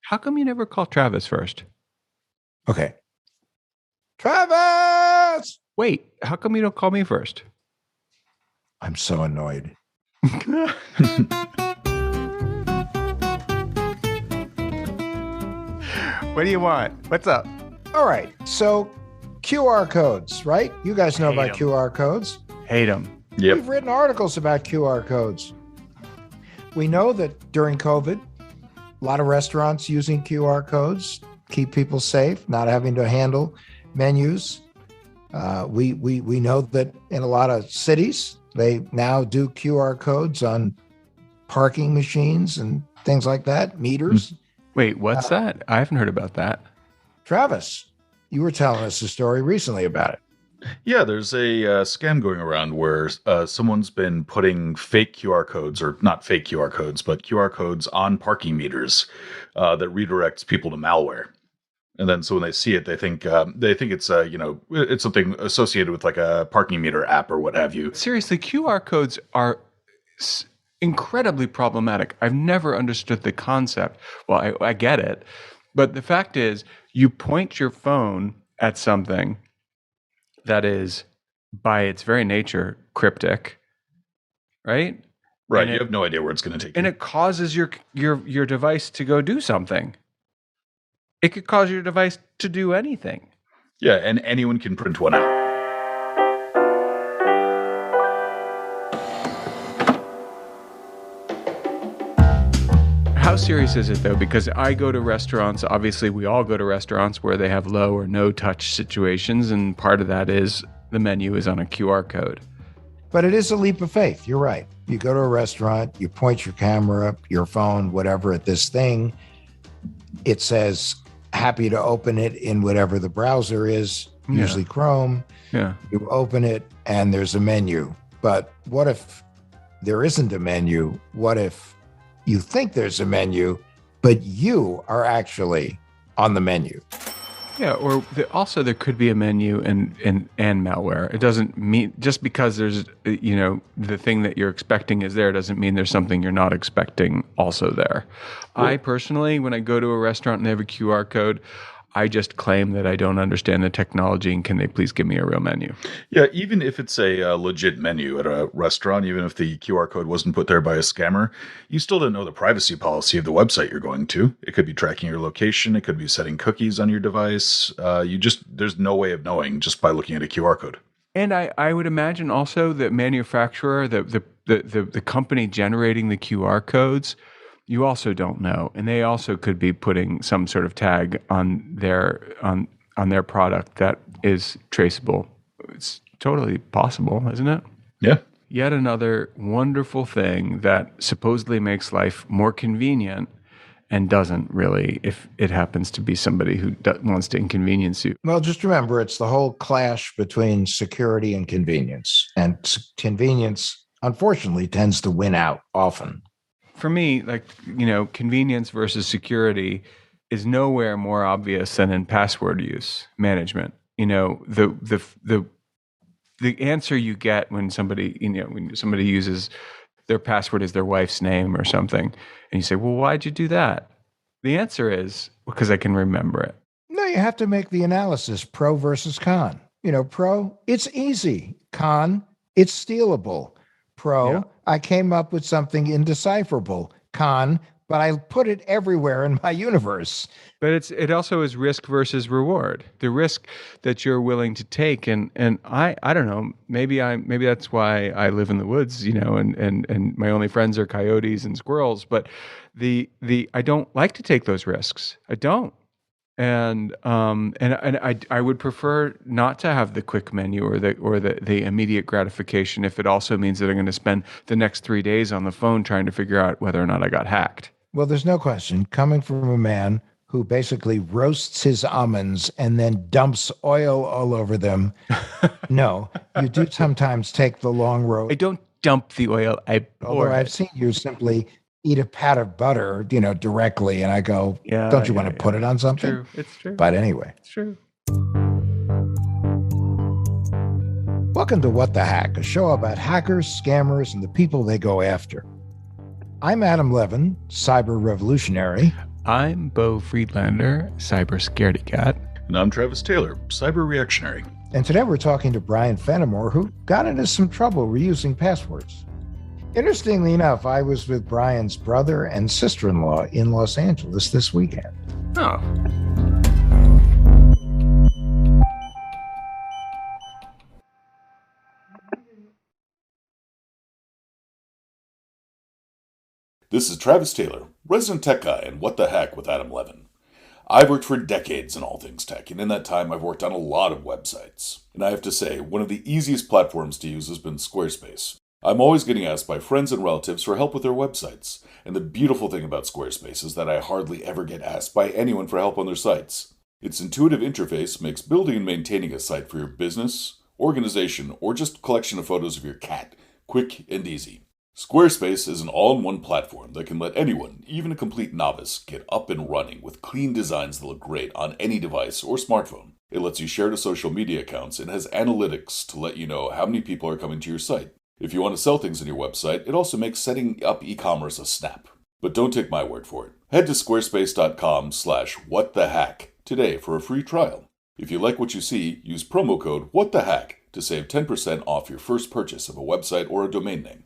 How come you never call Travis first? Okay. Travis! Wait, how come you don't call me first? I'm so annoyed. What do you want? What's up? All right. So QR codes, right? You guys know about 'em. QR codes. Hate them. Yep. We've written articles about QR codes. We know that during COVID, a lot of restaurants using QR codes keep people safe, not having to handle menus. We know that in a lot of cities, they now do QR codes on parking machines and things like that, meters. Wait, what's that? I haven't heard about that. Travis, you were telling us a story recently about it. Yeah, there's a scam going around where someone's been putting fake QR codes, or not fake QR codes, but QR codes on parking meters that redirects people to malware. And then so when they see it, they think it's it's something associated with like a parking meter app or what have you. Seriously, QR codes are incredibly problematic. I've never understood the concept. Well, I get it. But the fact is, you point your phone at something that is, by its very nature, cryptic, right? Right. You have no idea where it's going to take you. And it causes your device to go do something. It could cause your device to do anything. Yeah, and anyone can print one out. How serious is it, though? Because I go to restaurants, obviously we all go to restaurants where they have low or no touch situations, and part of that is the menu is on a QR code. But it is a leap of faith. You're right. You go to a restaurant, you point your camera, your phone, whatever, at this thing. It says, happy to open it in whatever the browser is, usually Chrome. Yeah. You open it and there's a menu. But what if there isn't a menu? What if you think there's a menu, but you are actually on the menu? Yeah, or also there could be a menu and malware. It doesn't mean, just because there's, the thing that you're expecting is there, doesn't mean there's something you're not expecting also there. Well, I personally, when I go to a restaurant and they have a QR code, I just claim that I don't understand the technology and can they please give me a real menu? Yeah, even if it's a legit menu at a restaurant, even if the QR code wasn't put there by a scammer, you still don't know the privacy policy of the website you're going to. It could be tracking your location. It could be setting cookies on your device. There's no way of knowing just by looking at a QR code. And I would imagine also that manufacturer, the company generating the QR codes, you also don't know, and they also could be putting some sort of tag on their product that is traceable. It's totally possible, isn't it? Yeah. Yet another wonderful thing that supposedly makes life more convenient and doesn't really, if it happens to be somebody who wants to inconvenience you. Well, just remember, it's the whole clash between security and convenience, and convenience, unfortunately, tends to win out often. For me, convenience versus security is nowhere more obvious than in password use management. The answer you get when somebody uses their password as their wife's name or something, and you say, "Well, why'd you do that?" The answer is because I can remember it. No, you have to make the analysis, pro versus con. Pro, it's easy. Con, it's stealable. Pro, yeah. I came up with something indecipherable. Con, but I put it everywhere in my universe. But it also is risk versus reward. The risk that you're willing to take, and I don't know, maybe that's why I live in the woods, and my only friends are coyotes and squirrels. But the I don't like to take those risks. I don't. And I would prefer not to have the quick menu or the immediate gratification if it also means that I'm going to spend the next 3 days on the phone trying to figure out whether or not I got hacked. Well, there's no question, coming from a man who basically roasts his almonds and then dumps oil all over them. No, you do sometimes take the long road. I don't dump the oil, I pour Although it. I've seen you simply eat a pat of butter, directly. And I go, don't you want to put it on something? It's true. But anyway. It's true. Welcome to What the Hack, a show about hackers, scammers, and the people they go after. I'm Adam Levin, cyber revolutionary. I'm Bo Friedlander, cybersecurity cat. And I'm Travis Taylor, cyber reactionary. And today we're talking to Brian Fennimore, who got into some trouble reusing passwords. Interestingly enough, I was with Brian's brother and sister-in-law in Los Angeles this weekend. Oh. This is Travis Taylor, resident tech guy and What the Heck with Adam Levin. I've worked for decades in all things tech, and in that time I've worked on a lot of websites. And I have to say, one of the easiest platforms to use has been Squarespace. I'm always getting asked by friends and relatives for help with their websites. And the beautiful thing about Squarespace is that I hardly ever get asked by anyone for help on their sites. Its intuitive interface makes building and maintaining a site for your business, organization, or just collection of photos of your cat quick and easy. Squarespace is an all-in-one platform that can let anyone, even a complete novice, get up and running with clean designs that look great on any device or smartphone. It lets you share to social media accounts and has analytics to let you know how many people are coming to your site. If you want to sell things on your website, it also makes setting up e-commerce a snap. But don't take my word for it. Head to squarespace.com/whatthehack today for a free trial. If you like what you see, use promo code WhatTheHack to save 10% off your first purchase of a website or a domain name.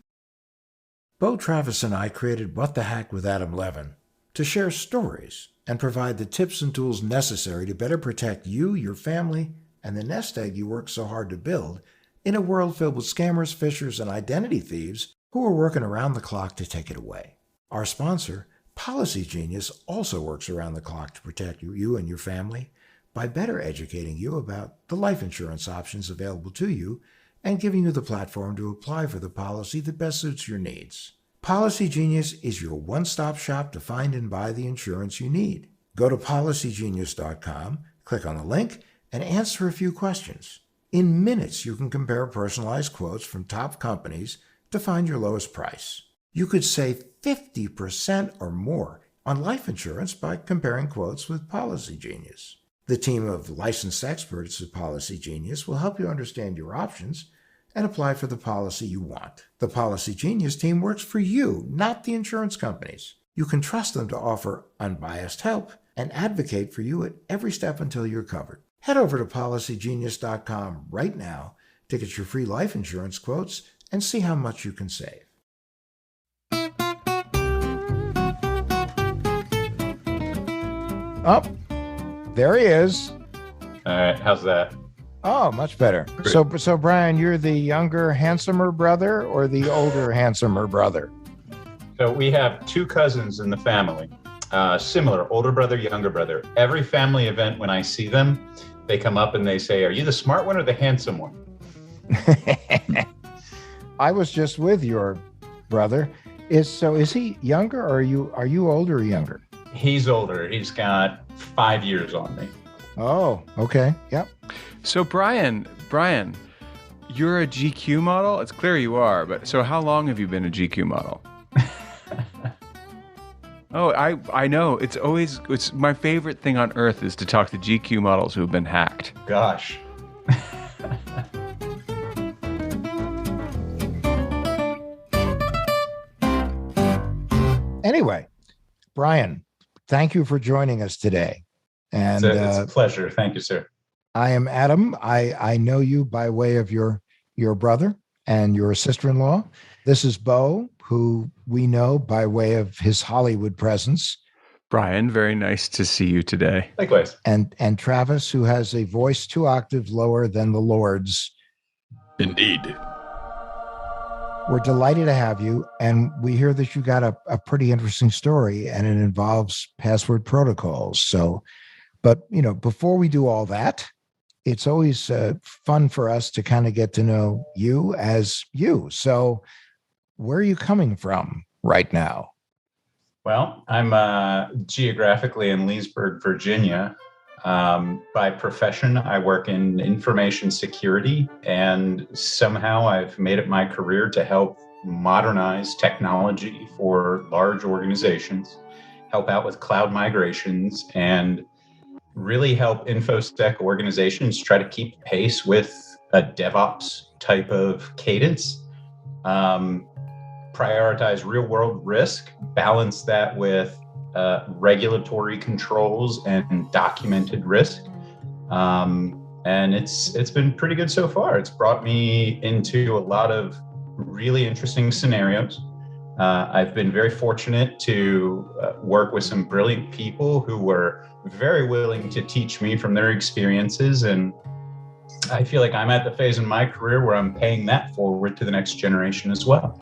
Bo, Travis, and I created What the Heck with Adam Levin to share stories and provide the tips and tools necessary to better protect you, your family, and the nest egg you work so hard to build in a world filled with scammers, phishers, and identity thieves who are working around the clock to take it away. Our sponsor, Policy Genius, also works around the clock to protect you and your family by better educating you about the life insurance options available to you and giving you the platform to apply for the policy that best suits your needs. Policy Genius is your one-stop shop to find and buy the insurance you need. Go to policygenius.com, click on the link, and answer a few questions. In minutes, you can compare personalized quotes from top companies to find your lowest price. You could save 50% or more on life insurance by comparing quotes with Policy Genius. The team of licensed experts at Policy Genius will help you understand your options and apply for the policy you want. The Policy Genius team works for you, not the insurance companies. You can trust them to offer unbiased help and advocate for you at every step until you're covered. Head over to policygenius.com right now to get your free life insurance quotes and see how much you can save. Oh, there he is. All right, how's that? Oh, much better. So Brian, you're the younger, handsomer brother or the older, handsomer brother? So we have two cousins in the family, similar, older brother, younger brother. Every family event, when I see them, they come up and they say, "Are you the smart one or the handsome one?" I was just with your brother. Is he younger or are you older or younger? He's older. He's got 5 years on me. Oh, okay. Yep. So Brian, you're a GQ model? It's clear you are, but so how long have you been a GQ model? Oh, I know. It's my favorite thing on earth is to talk to GQ models who have been hacked. Gosh. Anyway, Brian, thank you for joining us today. And it's a pleasure. Thank you, sir. I am Adam. I know you by way of your brother and your sister-in-law. This is Bo, who we know by way of his Hollywood presence. Brian, very nice to see you today. Likewise. And Travis, who has a voice 2 octaves lower than the Lord's. Indeed. We're delighted to have you, and we hear that you got a pretty interesting story, and it involves password protocols. So, but before we do all that, it's always fun for us to kind of get to know you as you. So, where are you coming from right now? Well, I'm geographically in Leesburg, Virginia. By profession, I work in information security, and somehow I've made it my career to help modernize technology for large organizations, help out with cloud migrations, and really help infosec organizations try to keep pace with a DevOps type of cadence. Prioritize real world risk, balance that with regulatory controls and documented risk. And it's been pretty good so far. It's brought me into a lot of really interesting scenarios. I've been very fortunate to work with some brilliant people who were very willing to teach me from their experiences. And I feel like I'm at the phase in my career where I'm paying that forward to the next generation as well.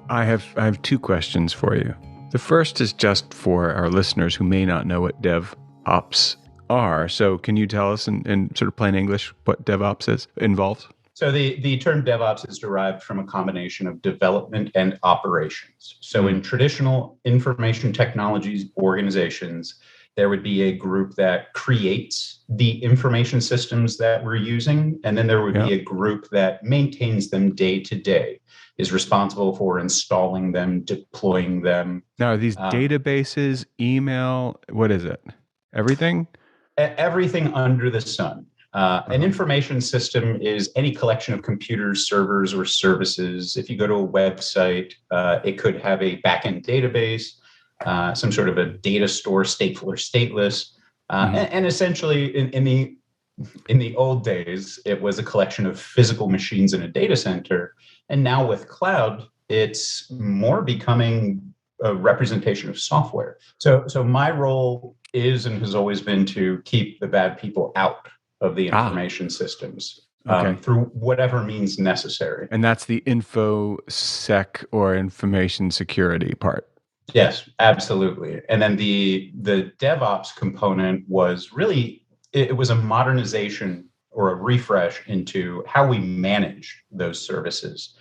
I have two questions for you. The first is just for our listeners who may not know what DevOps are. So can you tell us in sort of plain English what DevOps involves? So the term DevOps is derived from a combination of development and operations. So in traditional information technologies organizations, there would be a group that creates the information systems that we're using, and then there would be a group that maintains them day to day, is responsible for installing them, deploying them. Now, are these databases, email, what is it? Everything? Everything under the sun. An information system is any collection of computers, servers, or services. If you go to a website, it could have a backend database, some sort of a data store, stateful or stateless. And essentially, in the old days, it was a collection of physical machines in a data center. And now with cloud, it's more becoming a representation of software. So my role is and has always been to keep the bad people out of the information systems through whatever means necessary. And that's the infosec or information security part. Yes, absolutely. And then the DevOps component was really, it was a modernization or a refresh into how we manage those services.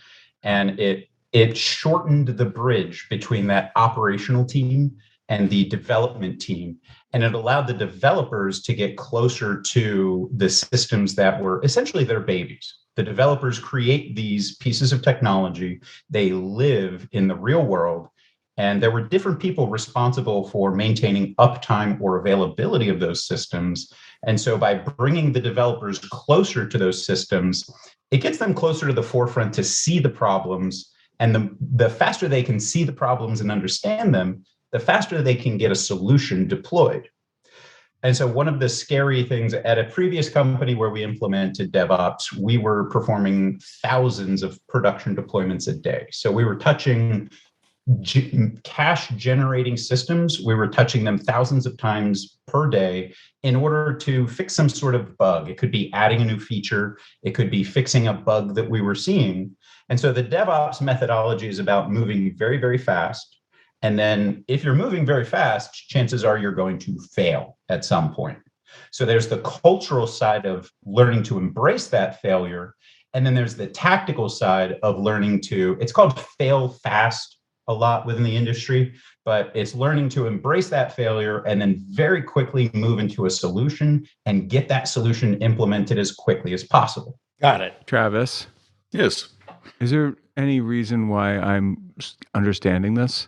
And it shortened the bridge between that operational team and the development team. And it allowed the developers to get closer to the systems that were essentially their babies. The developers create these pieces of technology. They live in the real world. And there were different people responsible for maintaining uptime or availability of those systems. And so by bringing the developers closer to those systems, it gets them closer to the forefront to see the problems. And the faster they can see the problems and understand them, the faster they can get a solution deployed. And so one of the scary things at a previous company where we implemented DevOps, we were performing thousands of production deployments a day. So we were touching cache generating systems. We were touching them thousands of times per day in order to fix some sort of bug. It could be adding a new feature. It could be fixing a bug that we were seeing. And so the DevOps methodology is about moving very, very fast. And then if you're moving very fast, chances are you're going to fail at some point. So there's the cultural side of learning to embrace that failure. And then there's the tactical side of learning to, it's called fail fast a lot within the industry, but it's learning to embrace that failure and then very quickly move into a solution and get that solution implemented as quickly as possible. Got it. Travis? Yes. Is there any reason why I'm understanding this?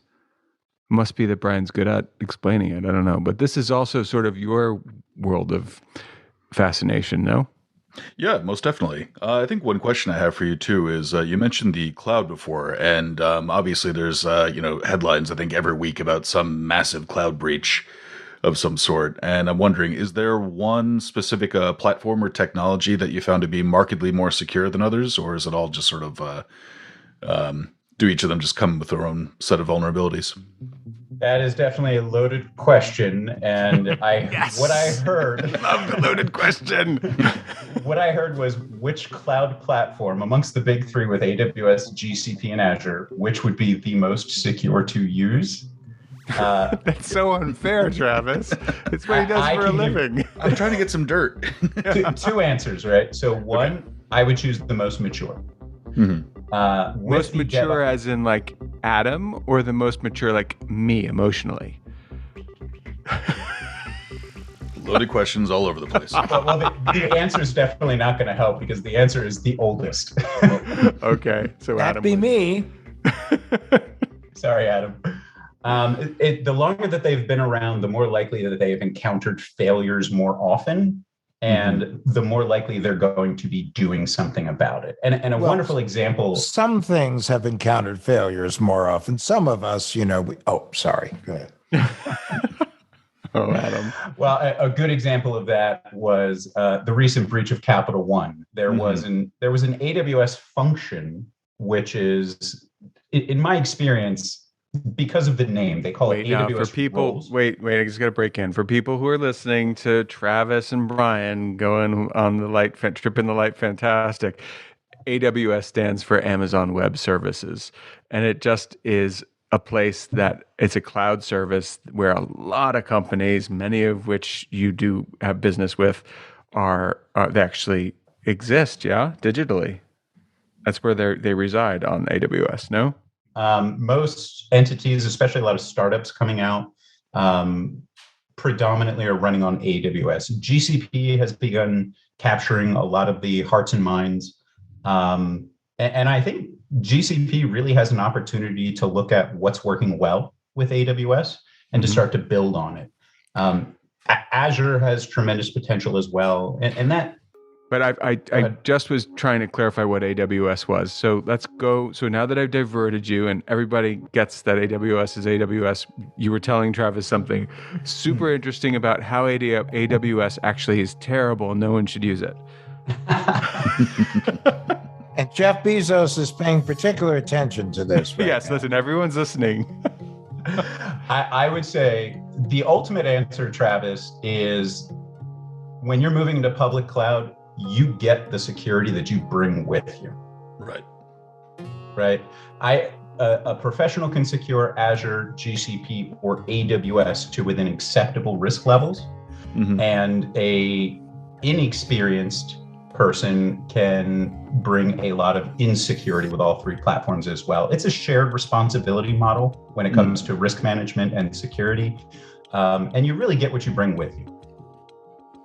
Must be that Brian's good at explaining it. I don't know. But this is also sort of your world of fascination, no? Yeah, most definitely. I think one question I have for you too is you mentioned the cloud before, and obviously there's headlines I think every week about some massive cloud breach of some sort. And I'm wondering, is there one specific platform or technology that you found to be markedly more secure than others, or is it all just sort of do each of them just come with their own set of vulnerabilities? That is definitely a loaded question. And what I heard... Love the loaded question. What I heard was which cloud platform amongst the big three with AWS, GCP, and Azure, which would be the most secure to use? That's so unfair, Travis. It's what he does for a living. I'm trying to get some dirt. Two answers, right? So one, I would choose the most mature. Mm-hmm. Most mature as in like Adam, or the most mature like me emotionally? Loaded questions all over the place. Well, the answer is definitely not going to help because the answer is the oldest. Okay, so That'd Adam be wins. me. Sorry, Adam. The longer that they've been around, the more likely that they have encountered failures more often. And the more likely they're going to be doing something about it. And a wonderful example. Some things have encountered failures more often. Some of us, sorry. Go ahead. Oh, Adam. Well, a good example of that was the recent breach of Capital One. There was an AWS function, which is, in my experience, because of the name, they call it AWS Now, for people, roles. wait, I just got to break in. For people who are listening to Travis and Brian going on the trip in the light fantastic, AWS stands for Amazon Web Services. And it just is a place that it's a cloud service where a lot of companies, many of which you do have business with, they actually exist, yeah, digitally. That's where they reside on AWS, no? Most entities, especially a lot of startups coming out, predominantly are running on AWS. GCP has begun capturing a lot of the hearts and minds. And I think GCP really has an opportunity to look at what's working well with AWS and to start to build on it. Azure has tremendous potential as well. And that. But I just was trying to clarify what AWS was. So let's go. So now that I've diverted you and everybody gets that AWS is AWS, you were telling Travis something super interesting about how AWS actually is terrible and no one should use it. And Jeff Bezos is paying particular attention to this. Right yes, now. listen, everyone's listening. I would say the ultimate answer, Travis, is when you're moving into public cloud, you get the security that you bring with you. Right. A professional can secure Azure, GCP, or AWS to within acceptable risk levels, and a inexperienced person can bring a lot of insecurity with all three platforms as well. It's a shared responsibility model when it comes to risk management and security, and you really get what you bring with you.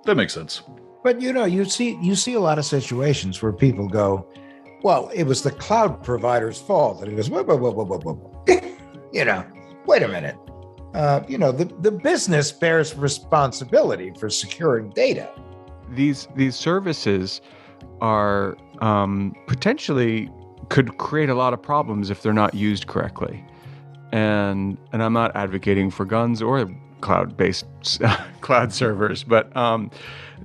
That makes sense. But you see a lot of situations where people go, well, it was the cloud provider's fault. And it goes, whoa. Wait a minute. The business bears responsibility for securing data. These services are potentially could create a lot of problems if they're not used correctly. And I'm not advocating for guns or cloud-based cloud servers, but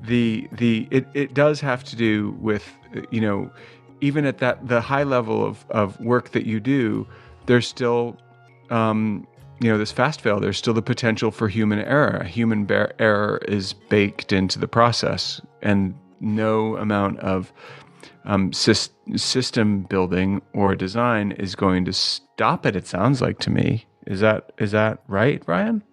it does have to do with, even at the high level of work that you do, there's still this fast fail, there's still the potential for human error. Human error is baked into the process, and no amount of system building or design is going to stop it, it sounds like to me. Is that right, Brian?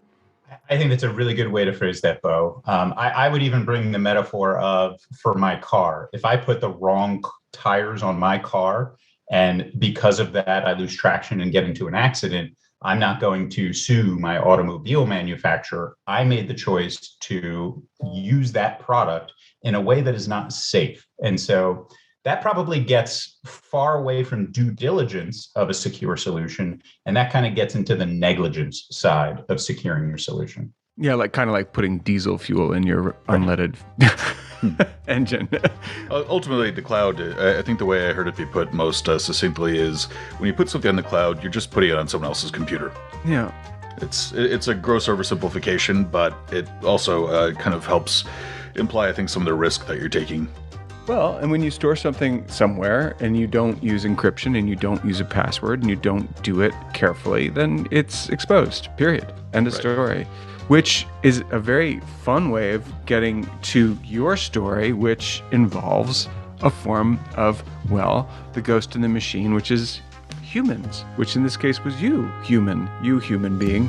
I think that's a really good way to phrase that, Bo. I would even bring the metaphor of, for my car, if I put the wrong tires on my car and because of that I lose traction and get into an accident, I'm not going to sue my automobile manufacturer. I made the choice to use that product in a way that is not safe. And so that probably gets far away from due diligence of a secure solution. And that kind of gets into the negligence side of securing your solution. Yeah, kind of like putting diesel fuel in your unleaded engine. Ultimately, the cloud, I think the way I heard it be put most succinctly is when you put something on the cloud, you're just putting it on someone else's computer. Yeah. It's a gross oversimplification, but it also kind of helps imply, I think, some of the risk that you're taking. Well, and when you store something somewhere and you don't use encryption and you don't use a password and you don't do it carefully, then it's exposed, period. End of story. Which is a very fun way of getting to your story, which involves a form of, the ghost in the machine, which is humans, which in this case was you human being.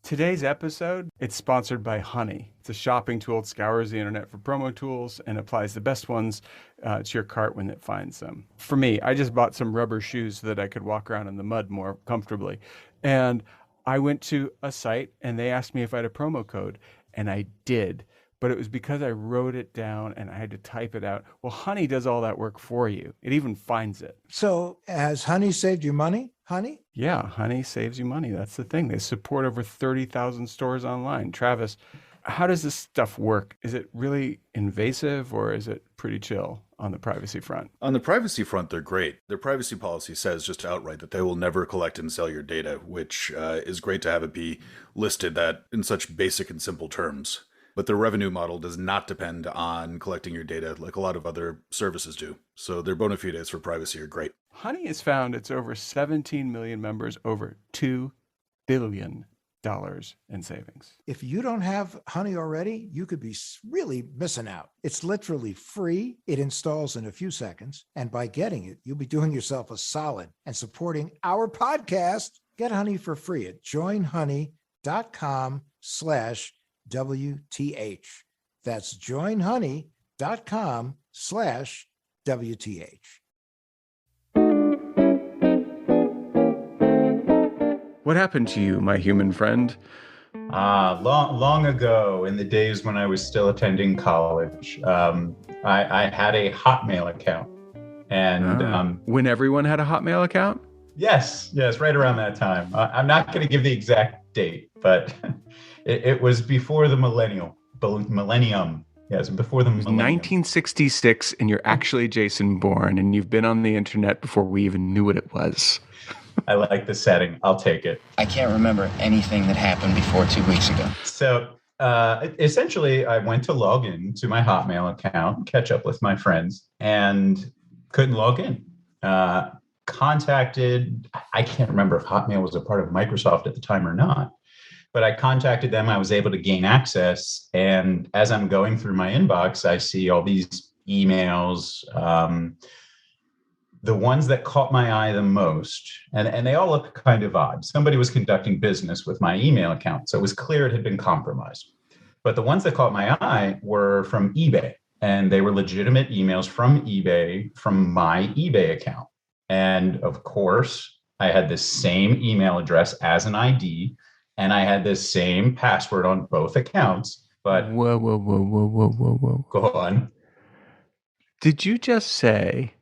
Today's episode, it's sponsored by Honey. It's a shopping tool that scours the internet for promo tools and applies the best ones to your cart when it finds them. For me, I just bought some rubber shoes so that I could walk around in the mud more comfortably. And I went to a site and they asked me if I had a promo code, and I did. But it was because I wrote it down and I had to type it out. Well, Honey does all that work for you. It even finds it. So has Honey saved you money? Honey? Yeah, Honey saves you money. That's the thing. They support over 30,000 stores online. Travis, How does this stuff work? Is it really invasive or is it pretty chill on the privacy front? On the privacy front, they're great. Their privacy policy says just outright that they will never collect and sell your data, which is great to have it be listed that in such basic and simple terms. But their revenue model does not depend on collecting your data like a lot of other services do. So their bona fides for privacy are great. Honey has found its over 17 million members, over $2 billion in savings. If you don't have Honey already, you could be really missing out. It's literally free. It installs in a few seconds. And by getting it, you'll be doing yourself a solid and supporting our podcast. Get Honey for free at joinhoney.com/WTH. That's joinhoney.com/WTH. What happened to you, my human friend? Long ago, in the days when I was still attending college, I had a Hotmail account. And when everyone had a Hotmail account? Yes, right around that time. I'm not going to give the exact date, but it was before the millennium. Yes, before the millennium. 1966, and you're actually Jason Bourne, and you've been on the internet before we even knew what it was. I like the setting. I'll take it. I can't remember anything that happened before 2 weeks ago. So essentially, I went to log in to my Hotmail account, catch up with my friends, and couldn't log in. Contacted, I can't remember if Hotmail was a part of Microsoft at the time or not, but I contacted them. I was able to gain access. And as I'm going through my inbox, I see all these emails. The ones that caught my eye the most, and they all look kind of odd. Somebody was conducting business with my email account, so it was clear it had been compromised. But the ones that caught my eye were from eBay, and they were legitimate emails from eBay, from my eBay account. And of course, I had the same email address as an ID, and I had the same password on both accounts. But Whoa. Go on. Did you just say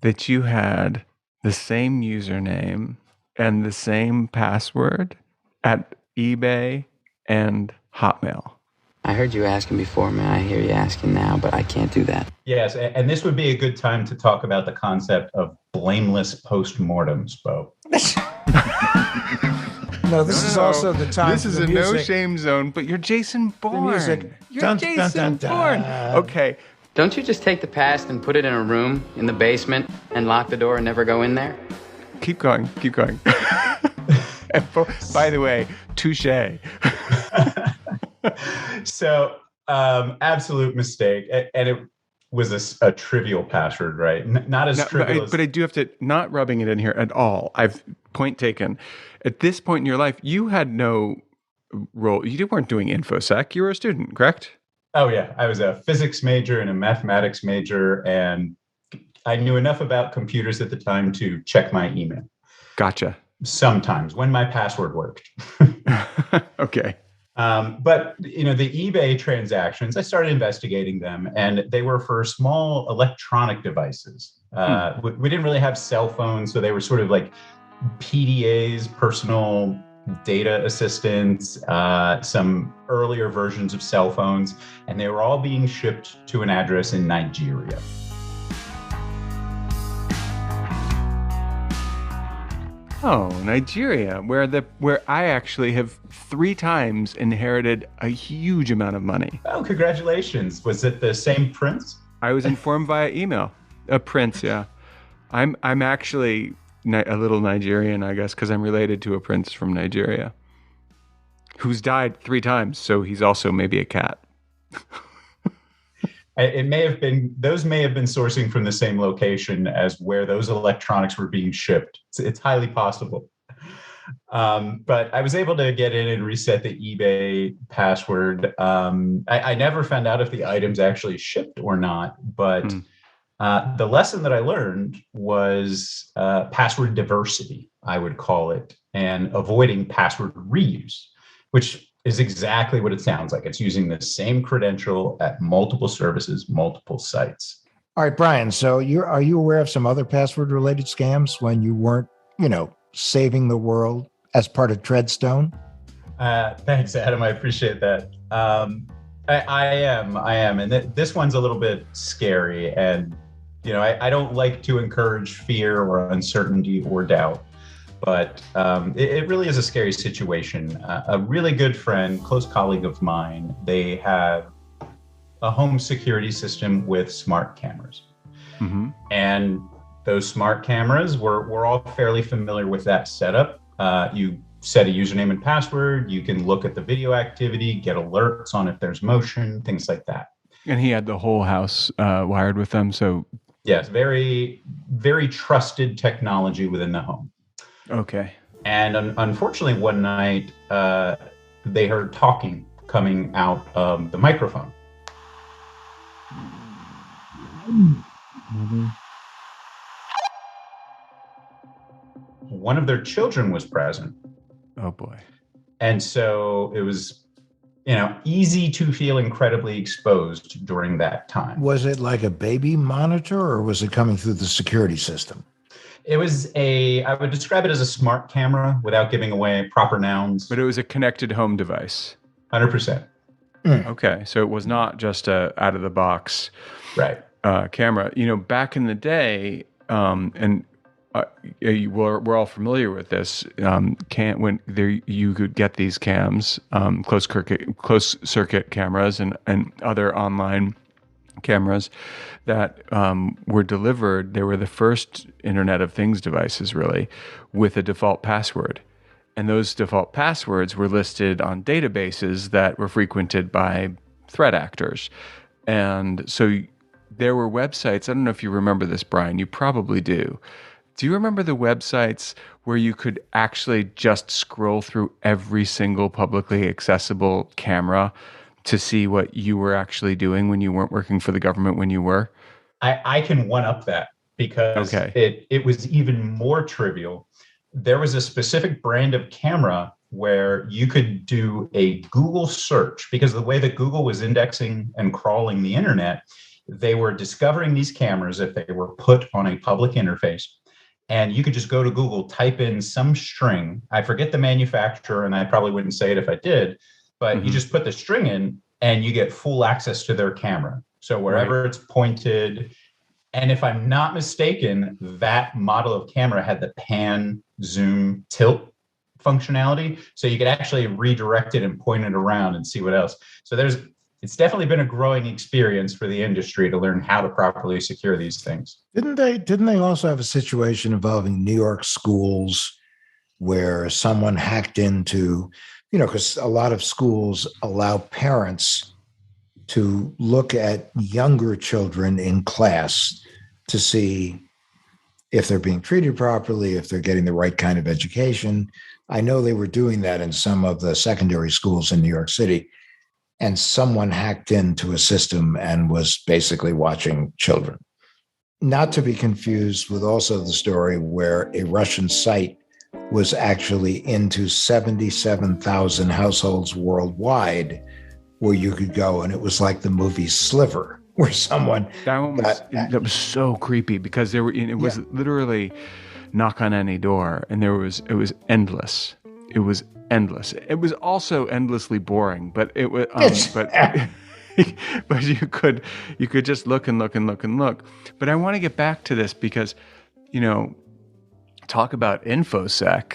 that you had the same username and the same password at eBay and Hotmail? I heard you asking before, man. I hear you asking now, but I can't do that. Yes, and this would be a good time to talk about the concept of blameless postmortems, Bo. No, this is also the time. This is a no shame zone, but you're Jason Bourne. music. You're Dun, Jason dun, dun, Bourne. dun. Okay. Don't you just take the past and put it in a room in the basement and lock the door and never go in there? Keep going. And by the way, touche. So, absolute mistake. And it was a trivial password, right? Not as trivial as... But I do have to, not rubbing it in here at all. Point taken. At this point in your life, you had no role. You weren't doing infosec. You were a student, correct? Oh, yeah. I was a physics major and a mathematics major, and I knew enough about computers at the time to check my email. Gotcha. Sometimes, when my password worked. Okay. But, the eBay transactions, I started investigating them, and they were for small electronic devices. We didn't really have cell phones, so they were sort of like PDAs, personal data assistants, some earlier versions of cell phones, and they were all being shipped to an address in Nigeria. Oh, Nigeria, where I actually have 3 times inherited a huge amount of money. Oh, congratulations. Was it the same prince? I was informed via email. A prince, yeah. I'm actually a little Nigerian, I guess, because I'm related to a prince from Nigeria who's died 3 times, so he's also maybe a cat. It may have been, those may have been sourcing from the same location as where those electronics were being shipped. It's highly possible. But I was able to get in and reset the eBay password. I never found out if the items actually shipped or not, but the lesson that I learned was password diversity, I would call it, and avoiding password reuse, which is exactly what it sounds like. It's using the same credential at multiple services, multiple sites. All right, Brian. So are you aware of some other password-related scams when you weren't, saving the world as part of Treadstone? Thanks, Adam. I appreciate that. I am, and this one's a little bit scary. And I don't like to encourage fear or uncertainty or doubt, but it really is a scary situation. A really good friend, close colleague of mine, they have a home security system with smart cameras, and those smart cameras, we're all fairly familiar with that setup. You set a username and password. You can look at the video activity, get alerts on if there's motion, things like that. And he had the whole house wired with them. So yes, very, very trusted technology within the home. Okay. And unfortunately, one night, they heard talking coming out of the microphone. One of their children was present. Oh boy. And so it was, easy to feel incredibly exposed during that time. Was it like a baby monitor, or was it coming through the security system? It was I would describe it as a smart camera without giving away proper nouns. But it was a connected home device. 100%. Okay. So it was not just a out of the box camera. Back in the day, and we're all familiar with this. You could get these cams, closed circuit cameras, and other online cameras that were delivered. They were the first Internet of Things devices, really, with a default password. And those default passwords were listed on databases that were frequented by threat actors. And so there were websites. I don't know if you remember this, Brian. You probably do. Do you remember the websites where you could actually just scroll through every single publicly accessible camera to see what you were actually doing when you weren't working for the government when you were? I can one up that because it was even more trivial. There was a specific brand of camera where you could do a Google search, because the way that Google was indexing and crawling the internet, they were discovering these cameras if they were put on a public interface. And you could just go to Google, type in some string. I forget the manufacturer, and I probably wouldn't say it if I did, but you just put the string in and you get full access to their camera. So wherever it's pointed, and if I'm not mistaken, that model of camera had the pan, zoom, tilt functionality. So you could actually redirect it and point it around and see what else. So it's definitely been a growing experience for the industry to learn how to properly secure these things. Didn't they also have a situation involving New York schools where someone hacked into, because a lot of schools allow parents to look at younger children in class to see if they're being treated properly, if they're getting the right kind of education. I know they were doing that in some of the secondary schools in New York City. And someone hacked into a system and was basically watching children. Not to be confused with also the story where a Russian site was actually into 77,000 households worldwide, where you could go, and it was like the movie Sliver, where someone that was so creepy, because it was literally knock on any door, and it was endless. It was endless. It was also endlessly boring, but it was but you could just look and look and look and look. But I want to get back to this because, talk about infosec.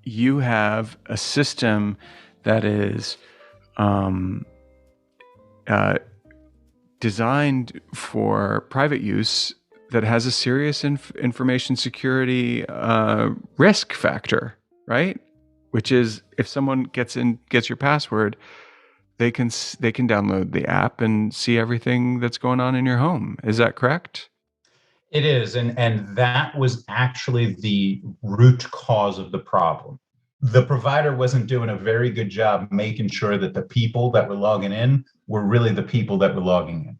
You have a system that is designed for private use that has a serious information security risk factor, right? Which is, if someone gets your password, they can download the app and see everything that's going on in your home. Is that correct? It is, and that was actually the root cause of the problem. The provider wasn't doing a very good job making sure that the people that were logging in were really the people that were logging in.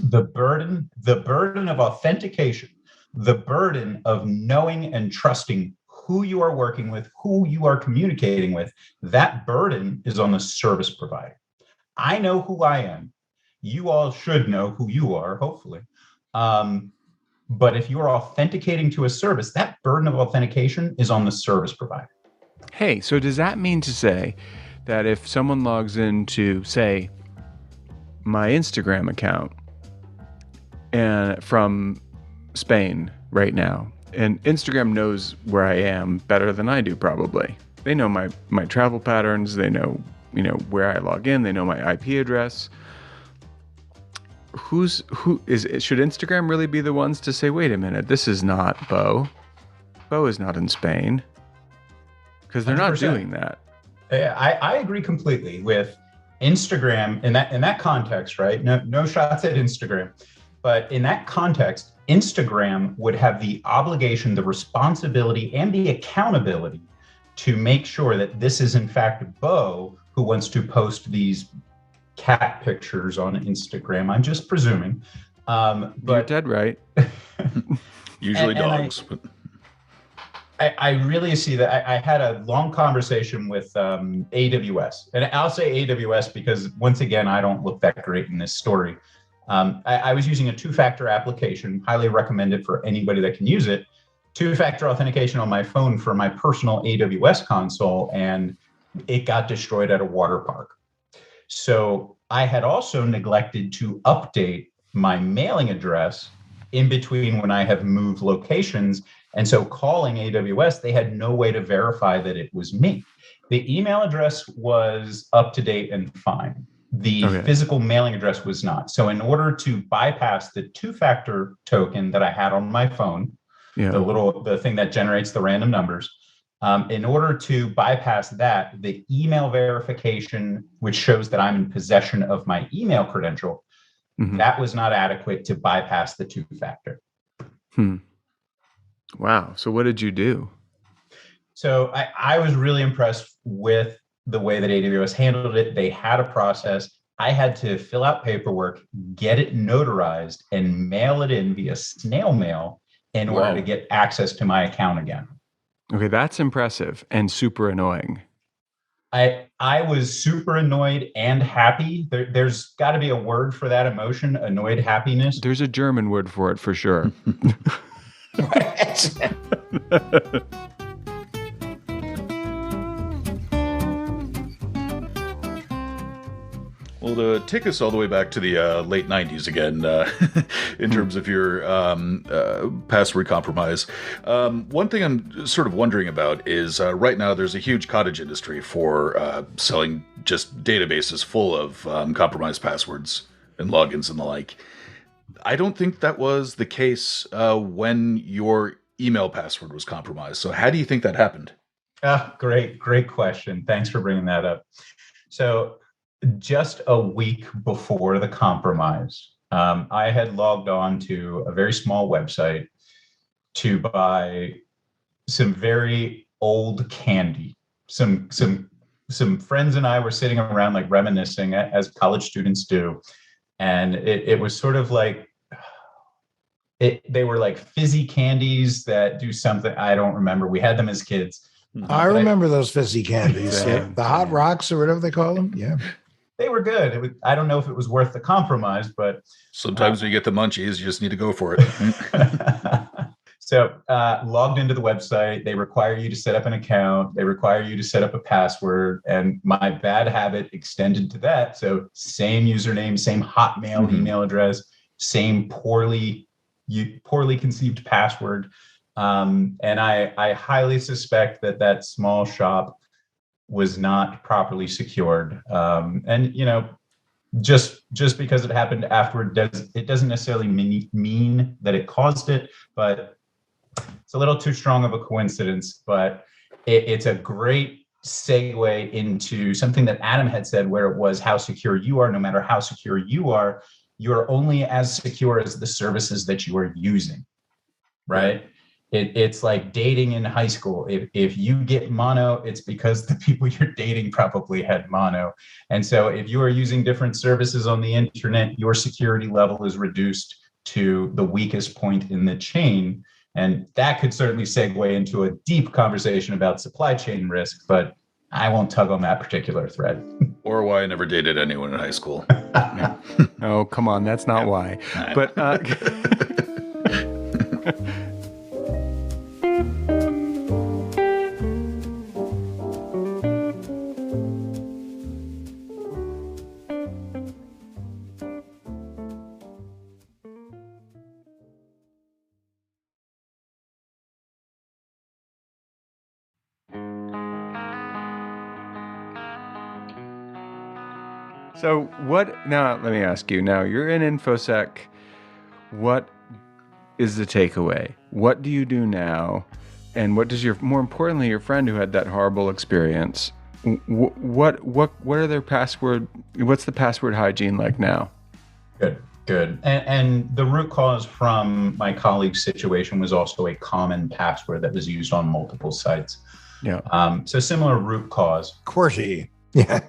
The burden of authentication, the burden of knowing and trusting who you are working with, who you are communicating with, that burden is on the service provider. I know who I am. You all should know who you are, hopefully. But if you are authenticating to a service, that burden of authentication is on the service provider. Hey, so does that mean to say that if someone logs into, say, my Instagram account and from Spain right now, and Instagram knows where I am better than I do probably. They know my travel patterns, they know, where I log in, they know my IP address. Should Instagram really be the ones to say, wait a minute, this is not Bo. Bo is not in Spain. Because they're 100%. Not doing that. I agree completely with Instagram in that context, right? No shots at Instagram. But in that context, Instagram would have the obligation, the responsibility, and the accountability to make sure that this is in fact Bo who wants to post these cat pictures on Instagram. I'm just presuming. But you're dead right. Usually dogs. I really see that. I had a long conversation with AWS, and I'll say AWS because once again, I don't look that great in this story. I was using a two-factor application, highly recommend it for anybody that can use it. Two-factor authentication on my phone for my personal AWS console, and it got destroyed at a water park. So I had also neglected to update my mailing address in between when I have moved locations. And so calling AWS, they had no way to verify that it was me. The email address was up to date and fine. The physical mailing address was not. So in order to bypass the two-factor token that I had on my phone, the thing that generates the random numbers, in order to bypass that, the email verification, which shows that I'm in possession of my email credential, that was not adequate to bypass the two-factor. Wow. So what did you do? So I was really impressed with the way that AWS handled it. They had a process. I had to fill out paperwork, get it notarized, and mail it in via snail mail in order to get access to my account again. Okay, that's impressive and super annoying. I was super annoyed and happy. There's got to be a word for that emotion, annoyed happiness. There's a German word for it, for sure. Well, to take us all the way back to the late 90s again, in terms of your password compromise, one thing I'm sort of wondering about is right now there's a huge cottage industry for selling just databases full of compromised passwords and logins and the like. I don't think that was the case when your email password was compromised. So how do you think that happened? Great question. Thanks for bringing that up. So just a week before the compromise, I had logged on to a very small website to buy some very old candy. Some friends and I were sitting around like reminiscing as college students do. And it was sort of like, they were like fizzy candies that do something. I don't remember. We had them as kids. I remember those fizzy candies. The Hot Rocks or whatever they call them. Yeah. They were good. I don't know if it was worth the compromise, but sometimes when you get the munchies, you just need to go for it. So logged into the website, they require you to set up an account. They require you to set up a password. And my bad habit extended to that. So same username, same Hotmail email address, same poorly conceived password. And I highly suspect that small shop was not properly secured. And, just because it happened afterward, it doesn't necessarily mean that it caused it, but it's a little too strong of a coincidence. But it's a great segue into something that Adam had said, where it was how secure you are. No matter how secure you are only as secure as the services that you are using, right? It's like dating in high school. If you get mono, it's because the people you're dating probably had mono. And so if you are using different services on the internet, your security level is reduced to the weakest point in the chain. And that could certainly segue into a deep conversation about supply chain risk, but I won't tug on that particular thread. Or why I never dated anyone in high school. Oh, come on. That's not why. But So what, now let me ask you, now you're in InfoSec. What is the takeaway? What do you do now? And what does more importantly, your friend who had that horrible experience, what are their what's the password hygiene like now? Good. And the root cause from my colleague's situation was also a common password that was used on multiple sites. Yeah. So similar root cause. QWERTY. Yeah.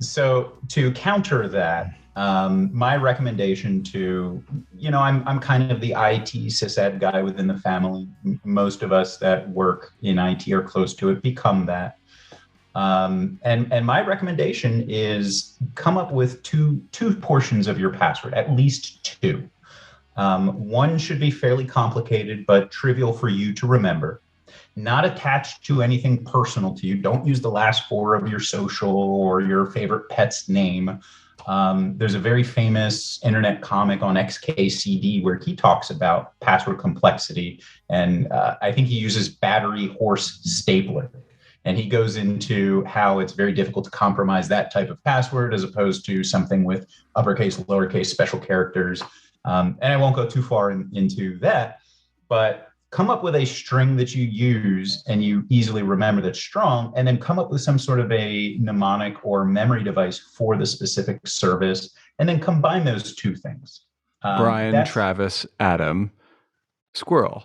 So to counter that, my recommendation to, I'm kind of the IT sysad guy within the family. Most of us that work in IT or close to it become that. And my recommendation is come up with two portions of your password, at least two. One should be fairly complicated, but trivial for you to remember. Not attached to anything personal to you. Don't use the last four of your social or your favorite pet's name. There's a very famous internet comic on XKCD where he talks about password complexity. And I think he uses battery horse stapler. And he goes into how it's very difficult to compromise that type of password as opposed to something with uppercase, lowercase, special characters. And I won't go too far into that, but come up with a string that you use and you easily remember that's strong, and then come up with some sort of a mnemonic or memory device for the specific service, and then combine those two things. Brian, Travis, Adam, Squirrel.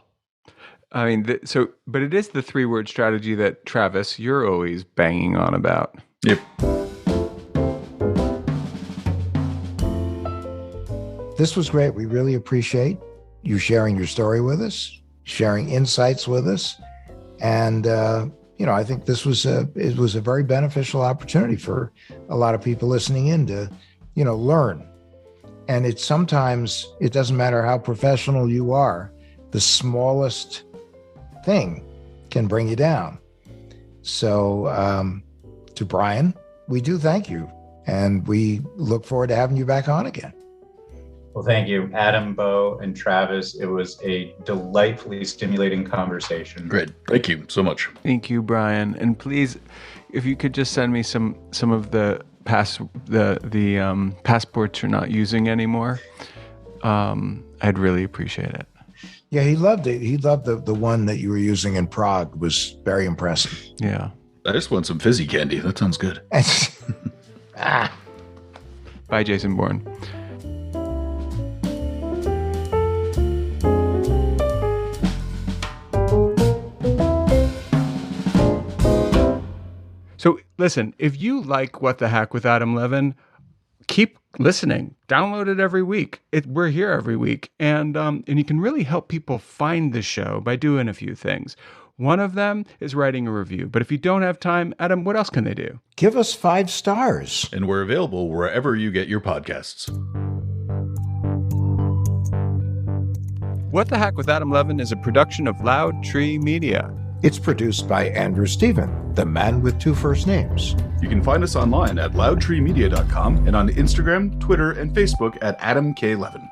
I mean, but it is the 3-word strategy that, Travis, you're always banging on about. Yep. This was great. We really appreciate you sharing your story with us, sharing insights with us. And, I think it was a very beneficial opportunity for a lot of people listening in to, learn. And sometimes it doesn't matter how professional you are, the smallest thing can bring you down. So to Brian, we do thank you. And we look forward to having you back on again. Well, thank you, Adam, Bo, and Travis. It was a delightfully stimulating conversation. Great. Thank you so much. Thank you, Brian. And please, if you could just send me some of the passports you're not using anymore, I'd really appreciate it. Yeah, he loved it. He loved the one that you were using in Prague. It was very impressive. Yeah. I just want some fizzy candy. That sounds good. Bye, Jason Bourne. So listen, if you like What the Hack with Adam Levin, keep listening. Download it every week. We're here every week. And you can really help people find the show by doing a few things. One of them is writing a review. But if you don't have time, Adam, what else can they do? Give us 5 stars. And we're available wherever you get your podcasts. What the Hack with Adam Levin is a production of Loud Tree Media. It's produced by Andrew Stephen, the man with 2 first names. You can find us online at loudtreemedia.com and on Instagram, Twitter, and Facebook at Adam K. Levin.